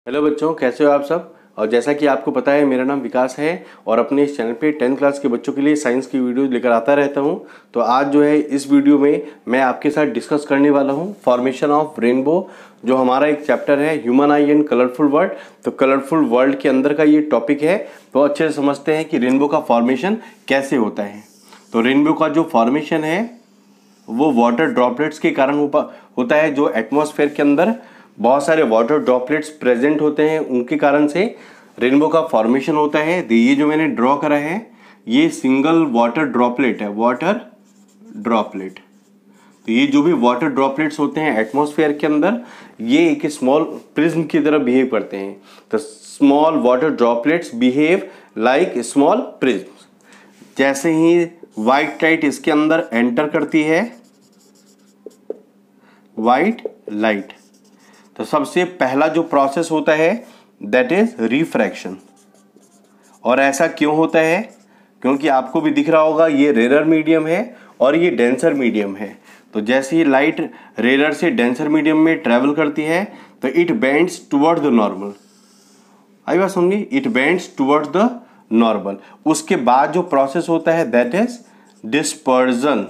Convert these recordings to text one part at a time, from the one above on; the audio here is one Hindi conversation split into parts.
हेलो बच्चों, कैसे हो आप सब। और जैसा कि आपको पता है, मेरा नाम विकास है और अपने इस चैनल पे 10th क्लास के बच्चों के लिए साइंस की वीडियोस लेकर आता रहता हूं। तो आज जो है इस वीडियो में मैं आपके साथ डिस्कस करने वाला हूं फॉर्मेशन ऑफ रेनबो, जो हमारा एक चैप्टर है human I and colourful world. तो कलरफुल वर्ल्ड के अंदर का ये टॉपिक है, तो अच्छे से समझते हैं कि रेनबो का फॉर्मेशन कैसे होता है। तो रेनबो का जो फॉर्मेशन है वो वाटर ड्रॉपलेट्स के कारण होता है। जो एटमॉस्फेयर के अंदर बहुत सारे वाटर ड्रॉपलेट्स प्रेजेंट होते हैं, उनके कारण से रेनबो का फॉर्मेशन होता है। ये जो मैंने ड्रॉ करा है ये सिंगल वाटर ड्रॉपलेट है, वाटर ड्रॉपलेट। तो ये जो भी वाटर ड्रॉपलेट्स होते हैं एटमॉस्फेयर के अंदर, ये एक स्मॉल प्रिज्म की तरह बिहेव करते हैं। तो small water droplets behave like small prism. जैसे ही व्हाइट लाइट इसके अंदर एंटर करती है, व्हाइट लाइट, तो सबसे पहला जो प्रोसेस होता है दैट इज रिफ्रैक्शन। और ऐसा क्यों होता है? क्योंकि आपको भी दिख रहा होगा ये रेयर मीडियम है और ये डेंसर मीडियम है। तो जैसे ही लाइट रेयर से डेंसर मीडियम में ट्रेवल करती है तो it bends toward the normal. आई बात समझी? It bends toward the normal. उसके बाद जो प्रोसेस होता है दैट इज डिस्पर्जन।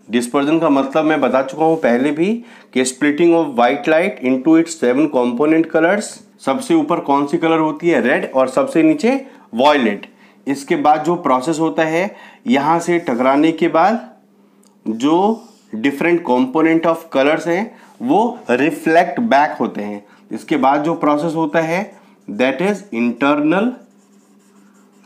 डिस्पर्जन का मतलब मैं बता चुका हूं पहले भी कि splitting of white light into its 7 component colours. सबसे ऊपर कौन सी कलर होती है? रेड, और सबसे नीचे वॉयलेट। इसके बाद जो प्रोसेस होता है, यहां से टकराने के बाद जो डिफरेंट कंपोनेंट ऑफ कलर्स हैं वो रिफ्लेक्ट बैक होते हैं। इसके बाद जो प्रोसेस होता है that is internal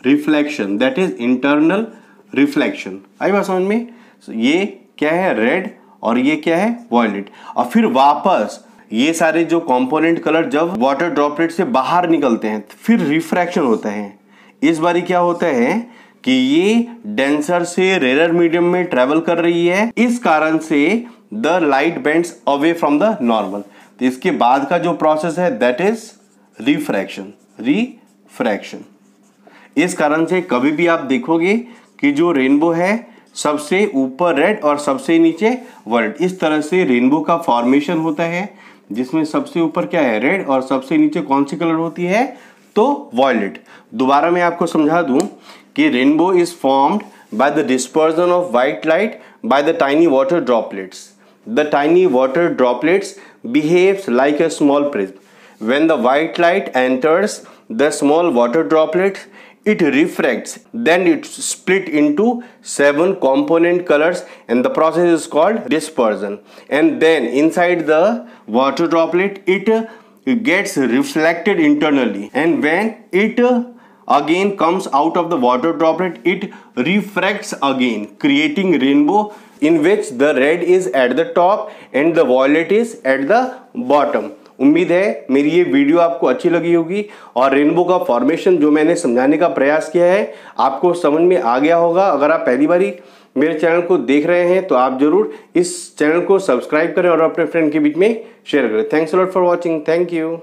reflection. That is internal reflection. आई बात समझ में? ये क्या है? रेड, और ये क्या है? वॉयलेट। और फिर वापस ये सारे जो कंपोनेंट कलर जब वाटर ड्रॉपलेट से बाहर निकलते हैं फिर रिफ्रैक्शन होता है। इस बारी क्या होता है कि ये डेंसर से रेयर मीडियम में ट्रेवल कर रही है, इस कारण से the light bends away from the normal. तो इसके बाद का जो प्रोसेस है दैट इज रिफ्रैक्शन। रिफ्रैक्शन। इस कारण से कभी भी आप देखोगे कि जो रेनबो है सबसे ऊपर रेड और सबसे नीचे वॉयलेट, इस तरह से रेनबो का फॉर्मेशन होता है, जिसमें सबसे ऊपर क्या है? रेड, और सबसे नीचे कौन सी कलर होती है? तो वॉयलेट। दोबारा मैं आपको समझा दूं कि rainbow is formed by the dispersion of white light by the tiny water droplets. The tiny water droplets behaves like a small prism. When the white light enters the small water droplets, it refracts, then it split into 7 component colors, and the process is called dispersion. And then inside the water droplet it gets reflected internally, and when it again comes out of the water droplet it refracts again, creating rainbow in which the red is at the top and the violet is at the bottom. उम्मीद है मेरी ये वीडियो आपको अच्छी लगी होगी और रेनबो का फॉर्मेशन जो मैंने समझाने का प्रयास किया है आपको समझ में आ गया होगा। अगर आप पहली बारी मेरे चैनल को देख रहे हैं तो आप जरूर इस चैनल को सब्सक्राइब करें और अपने फ्रेंड के बीच में शेयर करें। Thanks a lot for watching. Thank you.